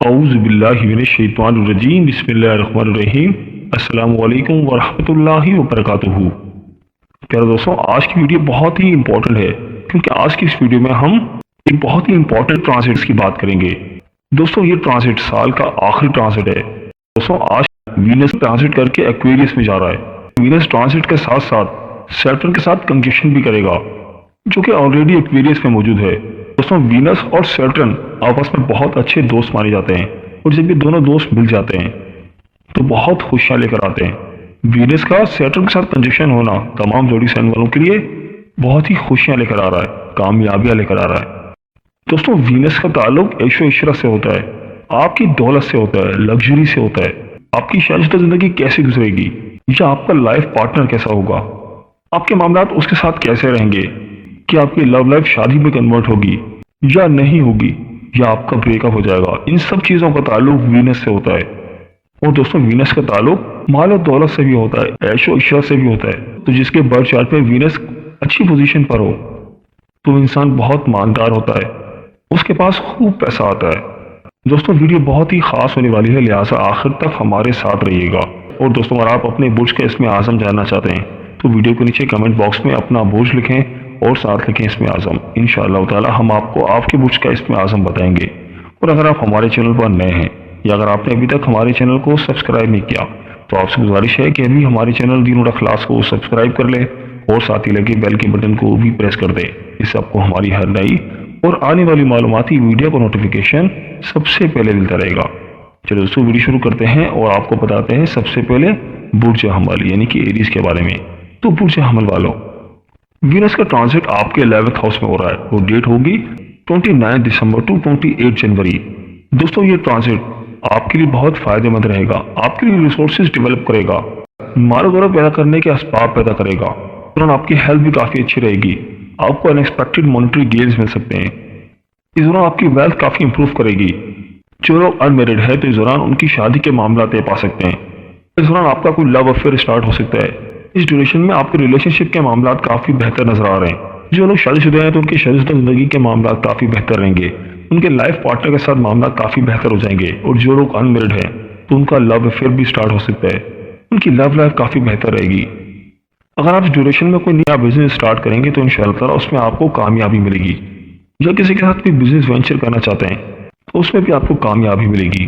औज़ुबिल्लाहिमिनश्शैतानिर्रजीम बिस्मिल्लाहिर्रहमानिर्रहीम। अस्सलामु अलैकुम वरहमतुल्लाहि वबरकातुहू। प्यारे दोस्तों, आज की वीडियो बहुत ही इंपॉर्टेंट है क्योंकि आज की इस वीडियो में हम एक बहुत ही इंपॉर्टेंट ट्रांजिट्स की बात करेंगे। दोस्तों, ये ट्रांजिट साल का आखिरी ट्रांजिट है। दोस्तों, आज वीनस ट्रांजिट करके एक्वेरियस में जा रहा है। वीनस ट्रांजिट के साथ साथ सैटर्न के साथ कंजक्शन भी करेगा, जो कि ऑलरेडी एक्वेरियस में मौजूद है। दोस्तों, वीनस और सैटर्न आपस में बहुत अच्छे दोस्त माने जाते हैं और जब ये दोनों दोस्त मिल जाते हैं तो बहुत खुशियां लेकर आते हैं। वीनस का सैटर्न के साथ कंजक्शन होना तमाम जोड़ी साइन वालों के लिए बहुत ही खुशियां लेकर आ रहा है, कामयाबियां लेकर आ रहा है। दोस्तों, वीनस का ताल्लुक ऐशो इशरत से होता है, आपकी दौलत से होता है, लग्जरी से होता है। आपकी शादीशुदा जिंदगी कैसे गुजरेगी या आपका लाइफ पार्टनर कैसा होगा, आपके मामलात उसके साथ कैसे रहेंगे, कि आपकी लव लाइफ शादी में कन्वर्ट होगी या नहीं होगी, या आपका ब्रेकअप हो जाएगा। इन सब चीज़ों का ताल्लुक वीनस से होता है। और दोस्तों, वीनस का ताल्लुक माल और दौलत से भी होता है, ऐशो इशरत से भी होता है। तो जिसके बर्थ चार्ट पे वीनस अच्छी पोजीशन पर हो तो इंसान बहुत मालदार होता है, उसके पास खूब पैसा आता है। दोस्तों, वीडियो बहुत ही खास होने वाली है, लिहाजा आखिर तक हमारे साथ रहिएगा। और दोस्तों, अगर आप अपने बुर्ज का इसमें आज़म जानना चाहते हैं तो वीडियो के नीचे कमेंट बॉक्स में अपना बुर्ज लिखें और साथ लिखें इसमें आज़म। इंशाअल्लाह ताला हम आपको आपके बुर्ज का इसमें आज़म बताएंगे। और अगर आप हमारे चैनल पर नए हैं या अगर आपने अभी तक हमारे चैनल को सब्सक्राइब नहीं किया तो आपसे गुजारिश है कि अभी हमारे चैनल दीनुल अखलास को सब्सक्राइब कर ले और साथ ही लगे बेल के बटन को भी प्रेस कर दे। इससे आपको हमारी हर नई और आने वाली मालूमाती वीडियो का नोटिफिकेशन सबसे पहले मिलता रहेगा। चलो दोस्तों, वीडियो शुरू करते हैं और आपको बताते हैं सबसे पहले बुर्ज हमल यानी कि एरीज के बारे में। तो बुर्ज हमल वालों, वीनस का ट्रांजिट आपके 11th हाउस में हो रहा है। वो डेट होगी 29 दिसंबर टू 28 जनवरी। दोस्तों, ये ट्रांजिट आपके लिए बहुत फायदेमंद रहेगा, आपके लिए रिसोर्सेज डेवलप करेगा, माल गौरव पैदा करने के असबाब पैदा करेगा। और आपकी हेल्थ भी काफ़ी अच्छी रहेगी, आपको अनएक्सपेक्टेड मॉनेटरी गेन्स मिल सकते हैं। इस दौरान आपकी वेल्थ काफ़ी इंप्रूव करेगी। जो लोग अनमेरिड है तो इस दौरान उनकी शादी के मामला तय पा सकते हैं। इस दौरान आपका कोई लव अफेयर स्टार्ट हो सकता है। इस ड्यूरेशन में आपके रिलेशनशिप के मामला काफ़ी बेहतर नजर आ रहे हैं। जो लोग शादीशुदा हैं तो उनकी शादीशुदा जिंदगी के मामला काफ़ी बेहतर रहेंगे, उनके लाइफ पार्टनर के साथ मामला काफ़ी बेहतर हो जाएंगे। और जो लोग अनमेरिड हैं तो उनका लव अफेयर भी स्टार्ट हो सकता है, उनकी लव लाइफ काफ़ी बेहतर रहेगी। अगर आप इस ड्यूरेशन में कोई नया बिजनेस स्टार्ट करेंगे तो इंशाअल्लाह ताला उसमें आपको कामयाबी मिलेगी, या किसी के साथ कोई बिजनेस वेंचर करना चाहते हैं तो उसमें भी आपको कामयाबी मिलेगी।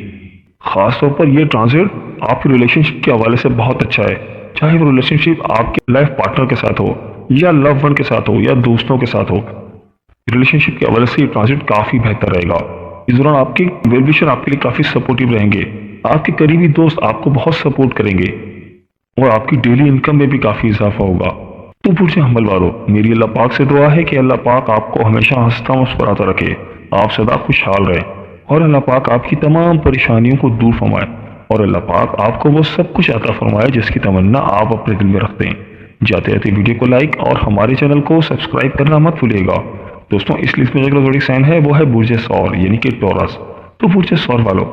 खासतौर पर यह ट्रांजिट आपके रिलेशनशिप के हवाले से बहुत अच्छा है, चाहे वो रिलेशनशिप आपके लाइफ पार्टनर के साथ हो या लव वन के साथ हो या दोस्तों के साथ हो। रिलेशनशिप के हवाले से ये ट्रांजिट काफ़ी बेहतर रहेगा। इस दौरान आपके वेल विशर आपके लिए काफ़ी सपोर्टिव रहेंगे, आपके करीबी दोस्त आपको बहुत सपोर्ट करेंगे और आपकी डेली इनकम में भी काफ़ी इजाफा होगा। तो बुर्ज हमल वालों, मेरी अल्लाह पाक से दुआ है कि अल्लाह पाक आपको हमेशा हंसता मुस्कुराता रखे, आप सदा खुशहाल रहें और अल्लाह पाक आपकी तमाम परेशानियों को दूर फरमाए और अल्लाह पाक आपको वो सब कुछ अता फरमाए जिसकी तमन्ना आप अपने दिल में रखते हैं। जाते जाते वीडियो को लाइक और हमारे चैनल को सब्सक्राइब करना मत भूलिएगा। दोस्तों, इस लिस्ट में जो जोड़ी साइन है वो है बुर्ज सौर यानी कि टॉरस। तो बुर्ज सौर वालों,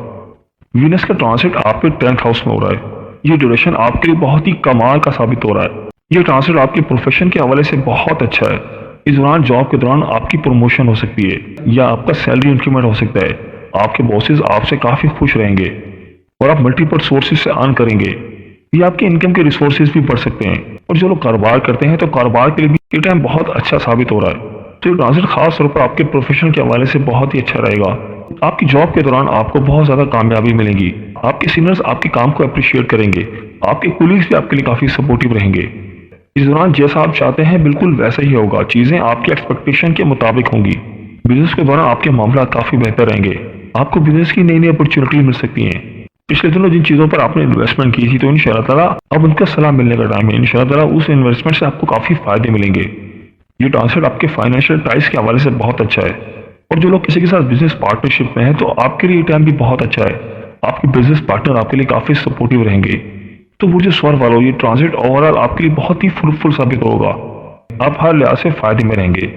वीनस का ट्रांजिट आपके 10th हाउस में हो रहा है। ये ड्यूरेशन आपके लिए बहुत ही कमाल का साबित हो रहा है। ये ट्रांजिट आपके प्रोफेशन के हवाले से बहुत अच्छा है। इस दौरान जॉब के दौरान आपकी प्रमोशन हो सकती है या आपका सैलरी इंक्रीमेंट हो सकता है। आपके बॉसेस आपसे काफ़ी खुश रहेंगे और आप मल्टीपल सोर्सेज से अर्न करेंगे, या आपके इनकम के रिसोर्सेज भी बढ़ सकते हैं। और जो लोग कारोबार करते हैं तो कारोबार के लिए भी ये टाइम बहुत अच्छा साबित हो रहा है। तो ये ट्रांजिट खास तौर पर आपके प्रोफेशन के हवाले से बहुत ही अच्छा रहेगा। आपकी जॉब के दौरान आपको बहुत ज़्यादा कामयाबी मिलेगी, आपके सीनियर्स आपके काम को अप्रिशिएट करेंगे, आपके कोलीग्स भी आपके लिए काफ़ी सपोर्टिव रहेंगे। इस दौरान जैसा आप चाहते हैं बिल्कुल वैसा ही होगा, चीज़ें आपके एक्सपेक्टेशन के मुताबिक होंगी। बिजनेस के दौरान आपके मामला काफ़ी बेहतर रहेंगे, आपको बिजनेस की नई नई अपॉर्चुनिटी मिल सकती हैं। पिछले दिनों जिन चीज़ों पर आपने इन्वेस्टमेंट की थी तो इंशाअल्लाह ताला अब उनका सलाम मिलने का टाइम है। इंशाअल्लाह ताला उस इन्वेस्टमेंट से आपको काफ़ी फायदे मिलेंगे। ये ट्रांसफर आपके फाइनेंशियल टाइज के हवाले से बहुत अच्छा है। और जो लोग किसी के साथ बिजनेस पार्टनरशिप में है तो आपके लिए ये टाइम भी बहुत अच्छा है, आपके बिजनेस पार्टनर आपके लिए काफ़ी सपोर्टिव रहेंगे। तो बुर्ज सौर वालों, ये ट्रांजिट ओवरऑल आपके लिए बहुत ही फ्रूटफुल साबित होगा, आप हर लिहाज से फायदे में रहेंगे।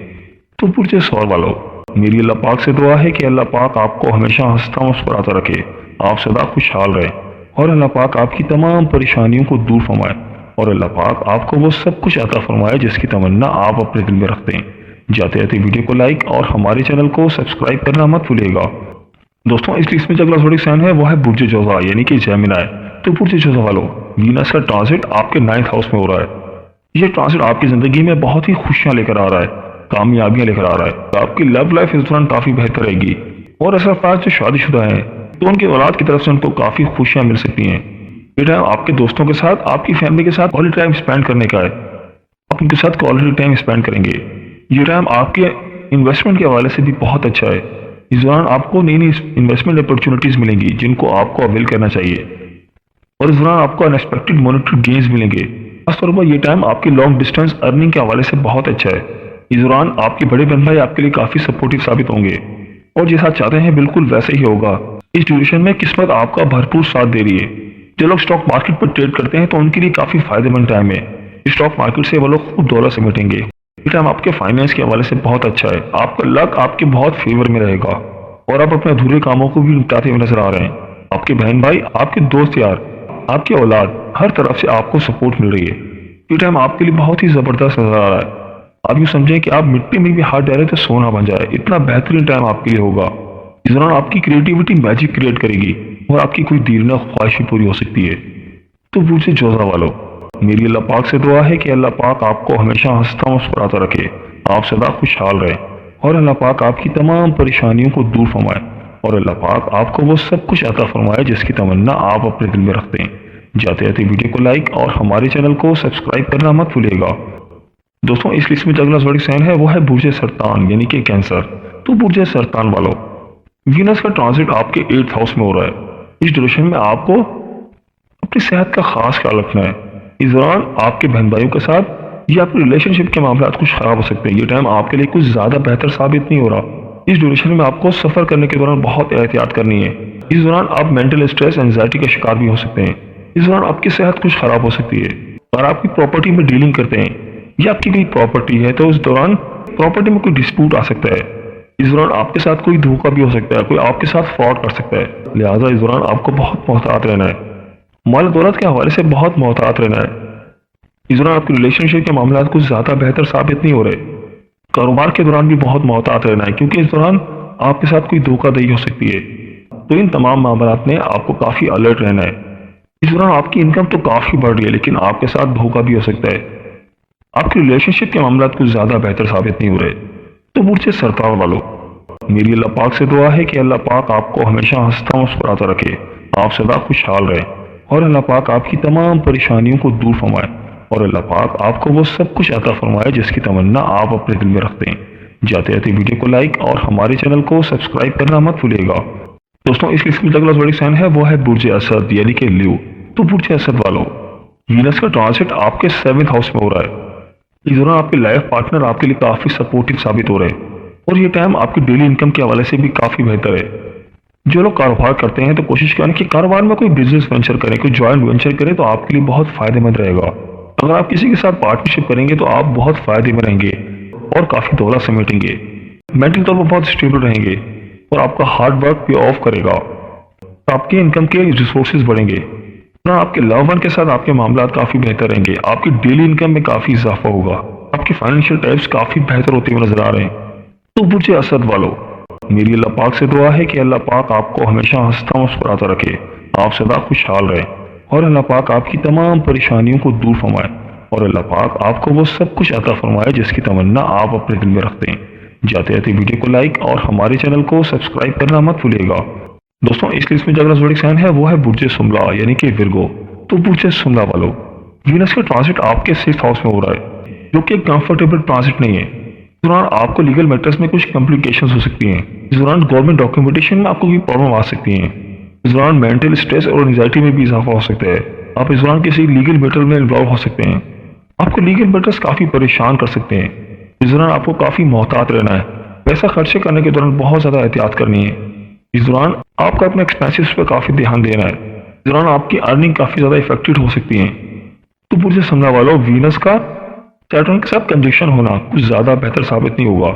तो बुर्ज सौर वालों, मेरी अल्लाह पाक से दुआ है कि अल्लाह पाक आपको हमेशा हंसता मुस्कुराता रखे, आप सदा खुशहाल रहें और अल्लाह पाक आपकी तमाम परेशानियों को दूर फरमाए और अल्लाह पाक आपको वो सब कुछ अता फरमाए जिसकी तमन्ना आप अपने दिल में रखते हैं। जाते जाते वीडियो को लाइक और हमारे चैनल को सब्सक्राइब करना मत भूलिएगा। दोस्तों इस लिस्ट में जो अगला ज़ोडिक साइन है वो है बुर्ज जोज़ा यानी कि जेमिनी। तो बुर्ज जोज़ा वालों, वीनस का ट्रांजिट आपके 9th हाउस में हो रहा है। ये ट्रांजिट आपकी जिंदगी में बहुत ही खुशियां लेकर आ रहा है, कामयाबियां लेकर आ रहा है। तो आपकी लव लाइफ इस दौरान काफी बेहतर रहेगी। और ऐसा फाज जो शादीशुदा हैं तो उनकी औलाद की तरफ से उनको काफी खुशियां मिल सकती हैं। ये टाइम आपके दोस्तों के साथ, आपकी फैमिली के साथ क्वालिटी टाइम स्पेंड करने का है। आप उनके साथ क्वालिटी टाइम स्पेंड करेंगे। ये टाइम आपके इन्वेस्टमेंट के हवाले से भी बहुत अच्छा है। इस दौरान आपको नई नई इन्वेस्टमेंट अपॉर्चुनिटीज मिलेंगी जिनको आपको अवेल करना चाहिए। और इस दौरान आपको अनएक्सपेक्टेड मॉनेटरी गेन्स मिलेंगे। खासतौर पर यह टाइम आपकी लॉन्ग डिस्टेंस अर्निंग के हवाले से बहुत अच्छा है। इस दौरान आपके बड़े बहन भाई आपके लिए काफी सपोर्टिव साबित होंगे और जैसा चाहते हैं बिल्कुल वैसे ही होगा। इस ड्यूरेशन में किस्मत आपका भरपूर साथ दे रही है। जो लोग स्टॉक मार्केट पर ट्रेड करते हैं तो उनके लिए काफी फायदेमंद टाइम है। स्टॉक मार्केट से वो लोग खूब दौलत समेटेंगे। ये टाइम आपके फाइनेंस के हवाले से बहुत अच्छा है। आपका लक आपके बहुत फेवर में रहेगा और आप अपने अधूरे कामों को भी निपटाते हुए नजर आ रहे हैं। आपके बहन भाई, आपके दोस्त यार, आपकी औलाद, हर तरफ से आपको सपोर्ट मिल रही है। ये टाइम आपके लिए बहुत ही जबरदस्त नजर आ रहा है। आप यूँ समझें कि आप मिट्टी में भी हाथ डालें तो सोना बन जाए, इतना बेहतरीन टाइम आपके लिए होगा। इस दौरान आपकी क्रिएटिविटी मैजिक क्रिएट करेगी और आपकी कोई दीर्घ ख्वाहिश भी पूरी हो सकती है। तो बुर्ज जोज़ा वालों, मेरी अल्लाह पाक से दुआ है कि अल्लाह पाक आपको हमेशा हंसता मुस्कुराता रखे, आप सदा खुशहाल रहें और अल्लाह पाक आपकी तमाम परेशानियों को दूर फरमाए और अल्लाह पाक आपको वो सब कुछ अता फरमाए जिसकी तमन्ना आप अपने दिल में रखते हैं। जाते जाते वीडियो को लाइक और हमारे चैनल को सब्सक्राइब करना मत भूलिएगा। दोस्तों इस लिस्ट में जो अगला ज़ोडिक साइन है वो है बुर्ज सरतान यानी कि कैंसर। तो बुर्ज सरतान वालों, वीनस का ट्रांजिट आपके 8th हाउस में हो रहा है। इस ड्यूरेशन में आपको अपनी सेहत का खास ख्याल रखना है। इस दौरान आपके बहन भाइयों के साथ या आपके रिलेशनशिप के मामला कुछ खराब हो सकते हैं। ये टाइम आपके लिए कुछ ज्यादा बेहतर साबित नहीं हो रहा। इस ड्यूरेशन में आपको सफर करने के दौरान बहुत एहतियात करनी है। इस दौरान आप मेंटल स्ट्रेस, एंजाइटी का शिकार भी हो सकते हैं। इस दौरान आपकी सेहत कुछ खराब हो सकती है। और आपकी प्रॉपर्टी में डीलिंग करते हैं या आपकी कोई प्रॉपर्टी है तो उस दौरान प्रॉपर्टी में कोई डिस्प्यूट आ सकता है। इस दौरान आपके साथ कोई धोखा भी हो सकता है, कोई आपके साथ फ्रॉड कर सकता है। लिहाजा इस दौरान आपको बहुत मोहतात रहना है। माल दौलत के हवाले से बहुत मोहतात रहना है। इस दौरान आपके रिलेशनशिप के मामला कुछ ज्यादा बेहतर साबित नहीं हो रहे। कारोबार के दौरान भी बहुत मोहतात रहना है क्योंकि इस दौरान आपके साथ कोई धोखाधड़ी हो सकती है। तो इन तमाम मामलात में आपको काफी अलर्ट रहना है। इस दौरान आपकी इनकम तो काफी बढ़ रही है लेकिन आपके साथ धोखा भी हो सकता है। आपके रिलेशनशिप के मामला कुछ ज्यादा बेहतर साबित नहीं हो रहे। तो बुर्ज सरतान वालों, मेरी अल्लाह पाक से दुआ है कि अल्लाह पाक आपको हमेशा हंसता मुस्कुराता रखे, आप सदा खुशहाल रहें और अल्लाह पाक आपकी तमाम परेशानियों को दूर फरमाए और अल्लाह पाक आपको वो सब कुछ अता फरमाए जिसकी तमन्ना आप अपने दिल में रखते हैं। जाते जाते वीडियो को लाइक और हमारे चैनल को सब्सक्राइब करना मत भूलिएगा। दोस्तों इस लिस्ट में जो अगला ज़ोडिक साइन है वो है बुर्ज असद यानी कि लियो। तो बुर्ज असद वालों, वीनस का ट्रांजिट आपके 7th हाउस में हो रहा है। इस दौरान आपके लाइफ पार्टनर आपके लिए काफी सपोर्टिव साबित हो रहे हैं और ये टाइम आपकी डेली इनकम के हवाले से भी काफी बेहतर है। जो लोग कारोबार करते हैं तो कोशिश करें कि कारोबार में कोई बिजनेस वेंचर करें, कोई जॉइंट वेंचर करें तो आपके लिए बहुत फायदेमंद रहेगा। अगर आप किसी के साथ पार्टनरशिप करेंगे तो आप बहुत फायदे में रहेंगे और काफी दौलत समेटेंगे। मेंटल तौर पर बहुत स्टेबल रहेंगे और आपका हार्ड वर्क पे ऑफ करेगा। तो आपके इनकम के रिसोर्सेज बढ़ेंगे। आपके लव वन के साथ आपके मामला काफी बेहतर रहेंगे। आपकी डेली इनकम में काफी इजाफा होगा। आपके फाइनेंशियल टाइप्स काफी बेहतर होते हुए नजर आ रहे हैं। तो बुर्ज असद वालों, मेरी अल्लाह पाक से दुआ है कि अल्लाह पाक आपको हमेशा हंसता मुस्कुराता रखे, आप सदा खुशहाल रहें और अल्लाह पाक आपकी तमाम परेशानियों को दूर फरमाए और अल्लाह पाक आपको वो सब कुछ अता फरमाए जिसकी तमन्ना आप अपने दिल में रखते हैं। जाते जाते वीडियो को लाइक और हमारे चैनल को सब्सक्राइब करना मत भूलिएगा। दोस्तों इस लिस्ट में जो अगला ज़ोडिक साइन है वो है बुर्ज सुमला यानी कि विर्गो। तो बुर्ज सुमला वालों, वीनस का ट्रांजिट आपके 6th हाउस में हो रहा है जो कि एक कंफर्टेबल ट्रांजिट नहीं है। इस दौरान आपको लीगल मैटर्स में कुछ कॉम्प्लिकेशंस हो सकती हैं। इस दौरान गवर्नमेंट डॉक्यूमेंटेशन में आपको कोई प्रॉब्लम आ सकती है। इस दौरान मेंटल स्ट्रेस और एंजाइटी में भी इजाफा हो सकता है। आप इस दौरान किसी लीगल मैटर में इन्वॉल्व हो सकते हैं। आपको लीगल मैटर्स काफी परेशान कर सकते हैं। इस दौरान आपको काफी मोहतात रहना है। पैसा खर्चे करने के दौरान बहुत ज्यादा एहतियात करनी है। इस दौरान आपको अपने एक्सपेंसेस पर काफी ध्यान देना है। इस दौरान आपकी अर्निंग काफी ज्यादा इफेक्टेड हो सकती है। तो बुर्ज सुमला वालों, वीनस का सैटर्न के साथ कंजक्शन होना कुछ ज्यादा बेहतर साबित नहीं होगा।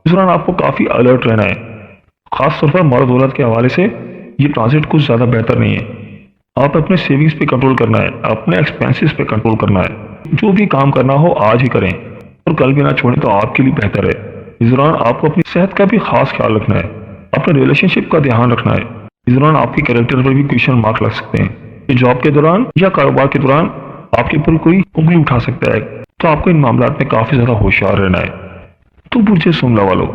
इस दौरान आपको काफी अलर्ट रहना है। खास तौर पर माल दौलत के हवाले से ये ट्रांजिट कुछ ज्यादा बेहतर नहीं है। आप अपने सेविंग्स पे कंट्रोल करना है, अपने एक्सपेंसेस पे कंट्रोल करना है। जो भी काम करना हो आज ही करें और कल भी ना छोड़ें तो आपके लिए बेहतर है। इस दौरान आपको अपनी सेहत का भी खास ख्याल रखना है। अपने रिलेशनशिप का ध्यान रखना है। इस दौरान आपके कैरेक्टर पर भी क्वेश्चन मार्क लग सकते हैं कि जॉब के दौरान या कारोबार के दौरान आपके ऊपर कोई उंगली उठा सकता है, तो आपको इन मामलात में काफी ज्यादा होशियार रहना है। तो बुर्ज शुमला वालों,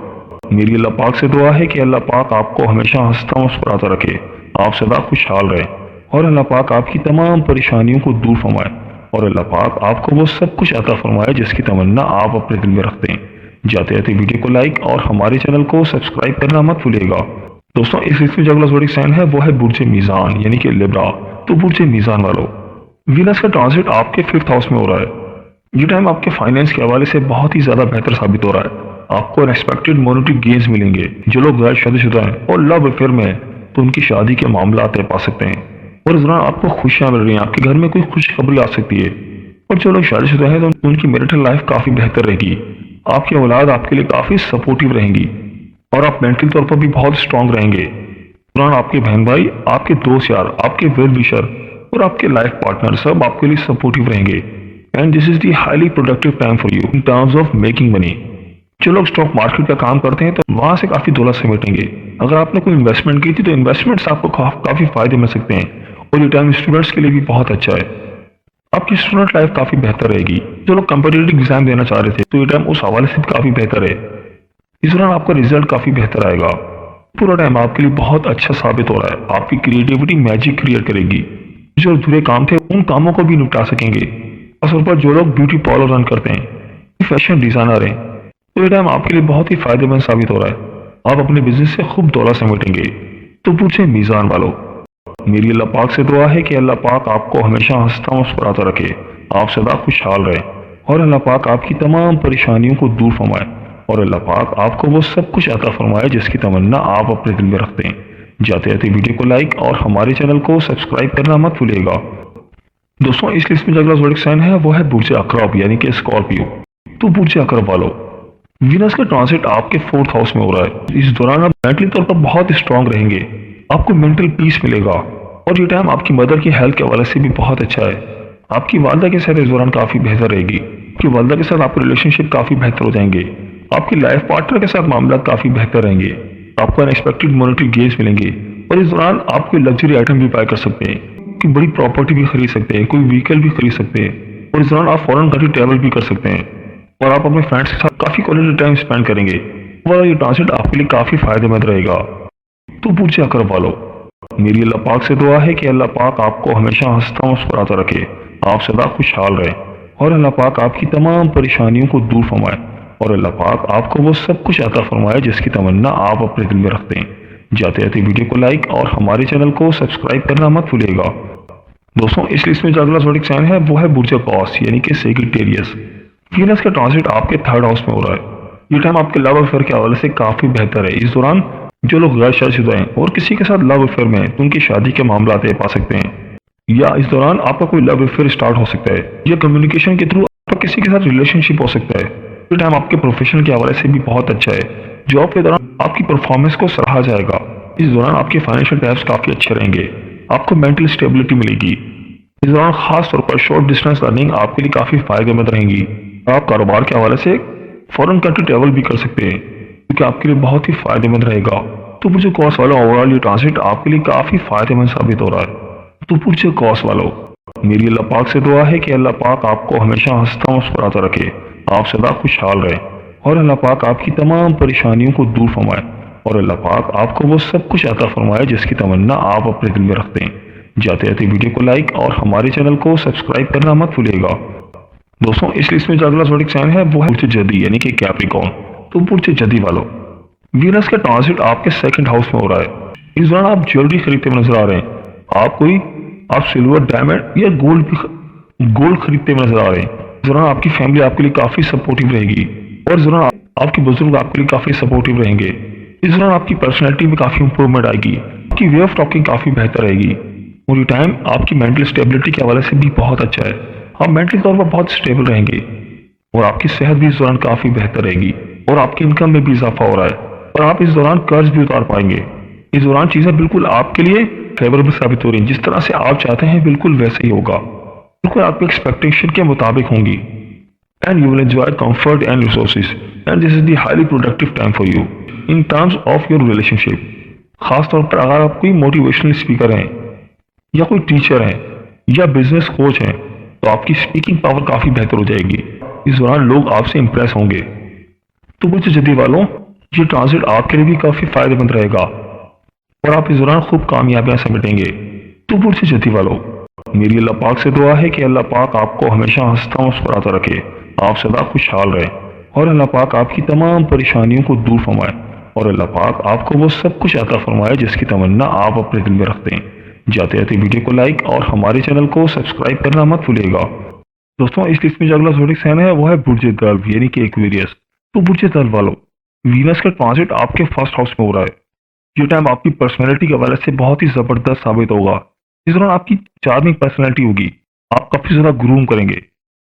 मेरी अल्लाह पाक से दुआ है कि अल्लाह पाक आपको हमेशा हंसता मुस्कुराता रखे, आप सदा खुशहाल रहें और अल्लाह पाक आपकी तमाम परेशानियों को दूर फरमाए और अल्लाह पाक आपको वो सब कुछ अता फरमाए जिसकी तमन्ना आप अपने दिल में रखते हैं। जाते जाते वीडियो को लाइक और हमारे चैनल को सब्सक्राइब करना मत भूलिएगा। दोस्तों, इस लिस्ट में जो अगला ज़ोडिक साइन है वो है बुर्ज मीज़ान यानी कि लिब्रा। तो बुर्ज मीज़ान वालों, वीनस का ट्रांजिट आपके 5th हाउस में हो रहा है। ये टाइम आपके फाइनेंस के हवाले से बहुत ही ज्यादा बेहतर साबित हो रहा है। आपको अनएक्सपेक्टेड मॉनेटरी गेन्स मिलेंगे। जो लोग गैर शादीशुदा हैं और लव अफेयर में हैं तो उनकी शादी के मामला तय पा सकते हैं और इस दौरान आपको खुशियां मिल रही हैं। आपके घर में कोई खुशखबरी आ सकती है। और जो लोग शादीशुदा हैं तो उनकी मैरिटल लाइफ काफी बेहतर रहेगी। आपकी औलाद आपके लिए काफी सपोर्टिव रहेंगी और आप मेंटल तौर पर भी बहुत स्ट्रांग रहेंगे। इस दौरान आपके बहन भाई, आपके दोस्त यार, आपके वेल विशर और आपके लाइफ पार्टनर सब आपके लिए सपोर्टिव रहेंगे। And this is the highly productive time for you in terms of making money. जो लोग स्टॉक मार्केट का काम करते हैं तो वहां से काफी दौलत समेटेंगे। अगर आपने कोई इन्वेस्टमेंट की थी तो इन्वेस्टमेंट से आपको काफी फायदे मिल सकते हैं और ये टाइम स्टूडेंट्स के लिए भी बहुत अच्छा है। आपकी स्टूडेंट लाइफ काफी बेहतर रहेगी। जो लोग कॉम्पिटिटिव एग्जाम देना चाह रहे थे तो ये टाइम उस हवाले से भी काफी बेहतर है। इस दौरान आपका रिजल्ट काफी बेहतर आएगा। पूरा टाइम आपके लिए बहुत अच्छा साबित हो रहा है। आपकी क्रिएटिविटी मैजिक क्रिएट करेगी। जो अधूरे काम थे उन कामों को भी निपटा सकेंगे। खासतौर पर जो लोग ब्यूटी पार्लर रन करते हैं, फैशन डिजाइनर हैं, तो ये टाइम आपके लिए बहुत ही फायदेमंद साबित हो रहा है। आप अपने बिजनेस से खूब दौलत समेटेंगे। तो पूछे मीज़ान वालों, मेरी अल्लाह पाक से दुआ है कि अल्लाह पाक आपको हमेशा हंसता मुस्कुराता रखे, आप सदा खुशहाल रहें और अल्लाह पाक आपकी तमाम परेशानियों को दूर फरमाए और अल्लाह पाक आपको वो सब कुछ अता फरमाए जिसकी तमन्ना आप अपने दिल में रखते हैं। जाते जाते वीडियो को लाइक और हमारे चैनल को सब्सक्राइब करना मत भूलिएगा। दोस्तों, इस लिस्ट में जो अगला ज़ोडिक साइन है वो है बुर्ज अकरब यानी कि स्कॉर्पियो। तो बुर्ज अकरब वालों, वीनस का ट्रांजिट आपके 4th हाउस में हो रहा है। इस दौरान आप मेंटली तौर पर बहुत स्ट्रांग रहेंगे। आपको मेंटल पीस मिलेगा और ये टाइम आपकी मदर की हेल्थ के हवाले से भी बहुत अच्छा है। आपकी वालदा के साथ इस दौरान काफी बेहतर रहेगी। आपकी वालदा के साथ आपके रिलेशनशिप काफी बेहतर हो जाएंगे। आपकी लाइफ पार्टनर के साथ मामला काफी बेहतर रहेंगे। आपको अनएक्सपेक्टेड मॉनेटरी गेन्स मिलेंगे और इस दौरान आप कोई लग्जरी आइटम भी बाय कर सकते हैं, कोई बड़ी प्रॉपर्टी भी खरीद सकते हैं, कोई व्हीकल भी खरीद सकते हैं और इस दौरान आप फॉरेन कंट्री ट्रैवल भी कर सकते हैं और आप अपने फ्रेंड्स के साथ काफी क्वालिटी टाइम स्पेंड करेंगे और ये ट्रांजिट आपके लिए काफी फायदेमंद रहेगा। तो बुर्ज अकरब वालों, मेरी अल्लाह पाक से दुआ है कि अल्लाह पाक आपको हमेशा हंसता मुस्कुराता रखे, आप सदा खुशहाल रहें और अल्लाह पाक आपकी तमाम परेशानियों को दूर फरमाए और अल्लाह पाक आपको वो सब कुछ अता फरमाए जिसकी तमन्ना आप अपने दिल में रखते हैं। जाते जाते वीडियो को लाइक और हमारे चैनल को सब्सक्राइब करना मत भूलिएगा। दोस्तों, इस लिस्ट में जो अगला ज़ोडिक साइन है वो है बुर्ज कॉस यानी कि सेजिटेरियस। वीनस का ट्रांजिट आपके 3rd हाउस में हो रहा है। ये टाइम आपके लव अफेयर के हवाले से काफी बेहतर है। इस दौरान जो लोग गैर शादीशुदा हैं और किसी के साथ लव अफेयर में हैं तो उनकी शादी के मामला तय पा सकते हैं, या इस दौरान आपका कोई लव अफेयर स्टार्ट हो सकता है या कम्युनिकेशन के थ्रू आपका किसी के साथ रिलेशनशिप हो सकता है। ये टाइम आपके प्रोफेशन के हवाले से भी बहुत अच्छा है। जॉब के दौरान आपकी परफॉर्मेंस को सराहा जाएगा। इस दौरान आपके फाइनेंशियल टाइप्स काफी अच्छे रहेंगे। आपको मेंटल स्टेबिलिटी मिलेगी। इस दौरान खास तौर पर शॉर्ट डिस्टेंस लर्निंग आपके लिए काफी फायदेमंद रहेंगी। आप कारोबार के हवाले से फॉरेन कंट्री ट्रैवल भी कर सकते हैं क्योंकि आपके लिए बहुत ही फायदेमंद रहेगा। तो बुर्ज कॉस वालों, ओवरऑल ये ट्रांजिट आपके लिए काफी फायदेमंद साबित हो रहा है। तो बुर्ज कॉस वालों, मेरी अल्लाह पाक से दुआ है कि अल्लाह पाक आपको हमेशा हंसता मुस्कुराता रखे, आप सदा खुशहाल रहें और अल्लाह पाक आपकी तमाम परेशानियों को दूर फरमाए और अल्लाह पाक आपको वो सब कुछ अता फरमाए जिसकी तमन्ना आप अपने दिल में रखते हैं। जाते जाते वीडियो को लाइक और हमारे चैनल को सब्सक्राइब करना मत भूलिएगा। दोस्तों, इस लिस्ट में जो अगला ज़ोडिक साइन है वो है बुर्ज जदी यानी कि कैप्रिकॉर्न। तो बुर्ज जदी वालों, वीनस का ट्रांजिट आपके 2nd हाउस में हो रहा है। इस दौरान आप ज्वेलरी खरीदते हुए नजर आ रहे हैं। आप सिल्वर, डायमंड या गोल्ड खरीदते हुए नजर आ रहे हैं। इस दौरान आपकी फैमिली आपके लिए काफी सपोर्टिव रहेगी और इस दौरान आपके बुजुर्ग आपके लिए काफी सपोर्टिव रहेंगे। इस दौरान आपकी पर्सनैलिटी में काफी इंप्रूवमेंट आएगी। आपकी वे ऑफ टॉकिंग काफी बेहतर रहेगी और ये टाइम आपकी मेंटल स्टेबिलिटी के हवाले से भी बहुत अच्छा है। आप मेंटली तौर पर बहुत स्टेबल रहेंगे और आपकी सेहत भी इस दौरान काफी बेहतर रहेगी और आपकी इनकम में भी इजाफा हो रहा है और आप इस दौरान कर्ज भी उतार पाएंगे। इस दौरान चीजें बिल्कुल आपके लिए फेवरेबल साबित हो रही हैं। जिस तरह से आप चाहते हैं बिल्कुल वैसे ही होगा, बिल्कुल आपके एक्सपेक्टेशन के मुताबिक होंगी। And you will enjoy comfort and resources and this is the highly productive time for you. in terms of your relationship. خاص طور پر اگر آپ کوئی موٹیویشنل اسپیکر ہیں یا کوئی ٹیچر ہیں یا بزنس کوچ ہیں تو آپ کی اسپیکنگ پاور کافی بہتر ہو جائے گی. اس دوران لوگ آپ سے امپریس ہوں گے. تو برج جدی والوں، یہ ٹرانزٹ آپ کے لیے بھی کافی فائدہ مند رہے گا اور آپ اس دوران خوب کامیابیاں سمیٹیں گے. تو برج جدی والوں، میری اللہ پاک سے دعا ہے کہ اللہ پاک آپ کو ہمیشہ ہنستا مسکراتا رکھے، آپ سدا خوشحال رہیں اور اللہ پاک آپ کی تمام پریشانیوں کو دور فرمائے اور اللہ پاک آپ کو وہ سب کچھ عطا فرمائے جس کی تمنا آپ اپنے دل میں رکھتے ہیں. جاتے جاتے ویڈیو کو لائک اور ہمارے چینل کو سبسکرائب کرنا مت بھولیے گا. دوستوں، اس لسٹ میں جو اگلا زوڈک سائن ہے وہ ہے برج دلو یعنی کہ ایکویریس. تو برج دلو والوں، وینس کا ٹرانزٹ آپ کے فرسٹ ہاؤس میں ہو رہا ہے. یہ ٹائم آپ کی پرسنالٹی کے حوالے سے بہت ہی زبردست ثابت ہوگا. اس دوران آپ کی چارمنگ پرسنالٹی ہوگی، آپ کافی زیادہ گروم کریں گے،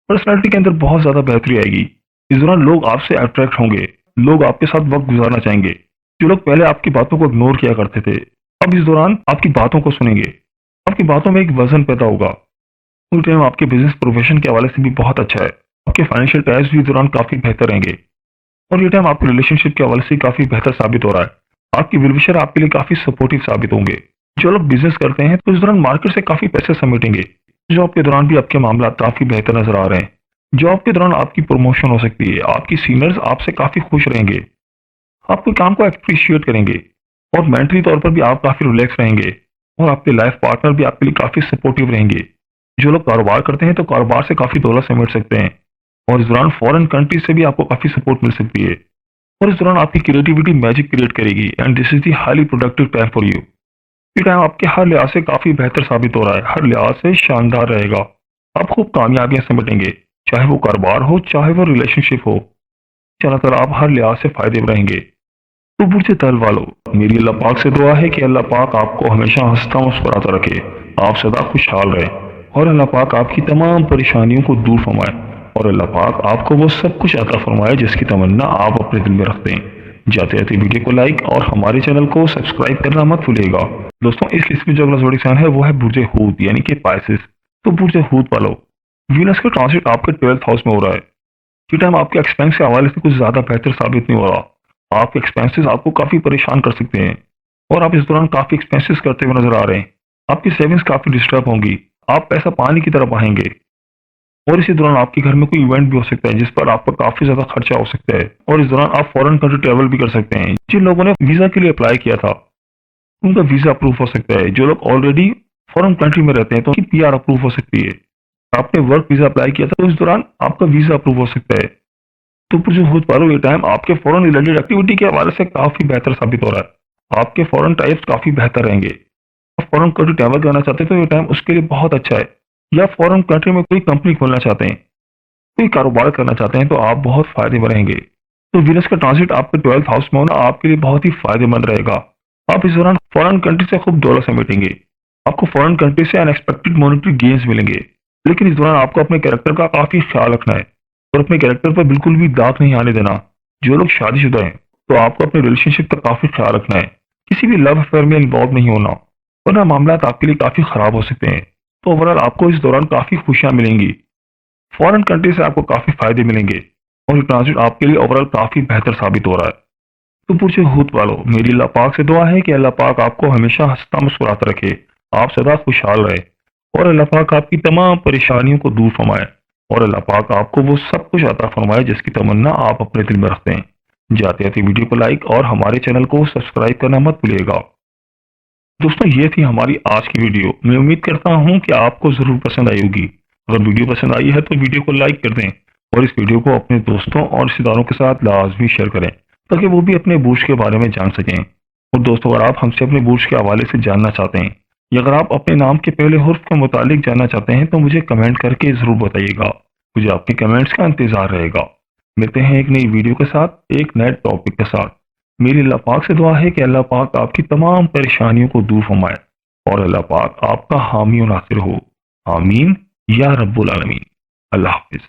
پرسنالٹی کے اندر بہت زیادہ بہتری آئے گی. اس دوران لوگ آپ سے اٹریکٹ ہوں گے، لوگ آپ کے ساتھ وقت گزارنا چاہیں گے. جو لوگ پہلے آپ کی باتوں کو اگنور کیا کرتے تھے اب اس دوران آپ کی باتوں کو سنیں گے. آپ کی باتوں میں ایک وزن پیدا ہوگا. اس ٹائم آپ کے بزنس پروفیشن کے حوالے سے بھی بہت اچھا ہے. آپ کے فائنینشیل ٹائز بھی اس دوران کافی بہتر رہیں گے اور یہ ٹائم آپ کے ریلیشن شپ کے حوالے سے کافی بہتر ثابت ہو رہا ہے. آپ کی ویل وشر آپ کے لیے کافی سپورٹیو ثابت ہوں گے. جو لوگ بزنس کرتے ہیں تو اس دوران مارکیٹ سے کافی پیسے سمیٹیں گے. جاب کے دوران بھی آپ کے معاملات کافی بہتر نظر آ رہے ہیں. جاب کے دوران آپ کی پروموشن ہو سکتی ہے. آپ کی سینئرز آپ سے کافی خوش رہیں گے، آپ کے کام کو اپریشیٹ کریں گے اور مینٹلی طور پر بھی آپ کافی ریلیکس رہیں گے اور آپ کے لائف پارٹنر بھی آپ کے لیے کافی سپورٹیو رہیں گے. جو لوگ کاروبار کرتے ہیں تو کاروبار سے کافی دولت سمیٹ سکتے ہیں اور اس دوران فورن کنٹری سے بھی آپ کو کافی سپورٹ مل سکتی ہے اور اس دوران آپ کی کریٹیوٹی میجک کریٹ کرے گی and this is the highly productive time for you. یہ ٹائم آپ کے ہر لحاظ سے کافی بہتر ثابت ہو رہا ہے، ہر لحاظ سے شاندار رہے گا. آپ خوب کامیابیاں سمیٹیں گے، چاہے وہ کاروبار ہو چاہے وہ ریلیشن شپ ہو. اللہ تعالیٰ آپ ہر لحاظ سے فائدے میں رہیں گے. تو برج دلو والوں، میری اللہ پاک سے دعا ہے کہ اللہ پاک آپ کو ہمیشہ ہنستا مسکراتا رکھے، آپ سدا خوشحال رہیں اور اللہ پاک آپ کی تمام پریشانیوں کو دور فرمائے اور اللہ پاک آپ کو وہ سب کچھ عطا فرمائے جس کی تمنا آپ اپنے دل میں رکھتے ہیں. جاتے جاتے ویڈیو کو لائک اور ہمارے چینل کو سبسکرائب کرنا مت بھولیے گا. دوستوں، اس لسٹ میں جو اگلا زوڈک سائن ہے وہ ہے برج ہوت یعنی کہ پائسس. تو برج ہوت والوں، وینس کا ٹرانزٹ آپ کے 12th ہاؤس میں ہو رہا ہے. یہ ٹائم آپ کے ایکسپینس کے حوالے سے کچھ زیادہ بہتر ثابت نہیں ہو رہا. آپ کے ایکسپینسز آپ کو کافی پریشان کر سکتے ہیں اور آپ اس دوران کافی ایکسپینسز کرتے ہوئے نظر آ رہے ہیں. آپ کی سیونگز کافی ڈسٹرب ہوں گی، آپ پیسہ پانی کی طرف آئیں گے اور اسی دوران آپ کے گھر میں کوئی ایونٹ بھی ہو سکتا ہے جس پر آپ کا کافی زیادہ خرچہ ہو سکتا ہے اور اس دوران آپ فورن کنٹری ٹریول بھی کر سکتے ہیں. جن لوگوں نے ویزا کے لیے اپلائی کیا تھا ان کا ویزا اپروو ہو سکتا ہے. جو لوگ آلریڈی فورن کنٹری میں رہتے ہیں تو ان کی پی آر اپروو ہو سکتی ہے. آپ نے ورک ویزا اپلائی کیا تھا تو اس دوران آپ کا ویزا اپروو ہو سکتا ہے. تو برج ہوت والوں، یہ ٹائم آپ کے فورن ریلیٹڈ ایکٹیویٹی کے حوالے سے کافی بہتر ثابت ہو رہا ہے. آپ کے فورن ٹائپس کافی بہتر رہیں گے. آپ فورن کنٹری ٹریول کرنا چاہتے ہیں تو یہ ٹائم اس کے لیے بہت اچھا ہے. یا فورن کنٹری میں کوئی کمپنی کھولنا چاہتے ہیں، کوئی کاروبار کرنا چاہتے ہیں تو آپ بہت فائدے میں رہیں گے. تو وینس کا ٹرانزٹ آپ کے 12th ہاؤس میں ہونا آپ کے لیے بہت ہی فائدے مند رہے گا. آپ اس دوران فورن کنٹری سے خوب دولت سمیٹیں گے. آپ کو فورن کنٹری سے انیکسپیکٹڈ مانیٹری گینز ملیں گے. لیکن اس دوران آپ کو اپنے کیریکٹر کا کافی خیال رکھنا ہے اور اپنے کیریکٹر پر بالکل بھی داغ نہیں آنے دینا. جو لوگ شادی شدہ ہیں تو آپ کو اپنے ریلیشن شپ کا کافی خیال رکھنا ہے. کسی بھی لو افیئر میں انوالو نہیں ہونا ورنہ معاملات آپ کے لیے کافی خراب ہو سکتے ہیں. تو اوورال آپ کو اس دوران کافی خوشیاں ملیں گی. فورن کنٹری سے آپ کو کافی فائدے ملیں گے اور یہ ٹرانزٹ آپ کے لیے اوورال کافی بہتر ثابت ہو رہا ہے. تو برج ہوت والوں، میری اللہ پاک سے دعا ہے کہ اللہ پاک آپ کو ہمیشہ ہنستا مسکراتا رکھے، آپ سدا خوشحال رہے اور اللہ پاک آپ کی تمام پریشانیوں کو دور فرمائے اور اللہ پاک آپ کو وہ سب کچھ عطا فرمائے جس کی تمنا آپ اپنے دل میں رکھتے ہیں. جاتے جاتے ویڈیو کو لائک اور ہمارے چینل کو سبسکرائب کرنا مت بھولیے گا. دوستوں، یہ تھی ہماری آج کی ویڈیو. میں امید کرتا ہوں کہ آپ کو ضرور پسند آئی ہوگی. اگر ویڈیو پسند آئی ہے تو ویڈیو کو لائک کر دیں اور اس ویڈیو کو اپنے دوستوں اور رشتہ داروں کے ساتھ لازمی شیئر کریں تاکہ وہ بھی اپنے برج کے بارے میں جان سکیں. اور دوستوں، اگر آپ ہم سے اپنے برج کے حوالے سے جاننا چاہتے ہیں یا اگر آپ اپنے نام کے پہلے حرف کے متعلق جاننا چاہتے ہیں تو مجھے کمنٹ کر کے ضرور بتائیے گا. مجھے آپ کے کمنٹس کا انتظار رہے گا. ملتے ہیں ایک نئی ویڈیو کے ساتھ، ایک نئے ٹاپک کے ساتھ. میری اللہ پاک سے دعا ہے کہ اللہ پاک آپ کی تمام پریشانیوں کو دور فرمائے اور اللہ پاک آپ کا حامی و ناصر ہو. آمین یا رب العالمین. اللہ حافظ.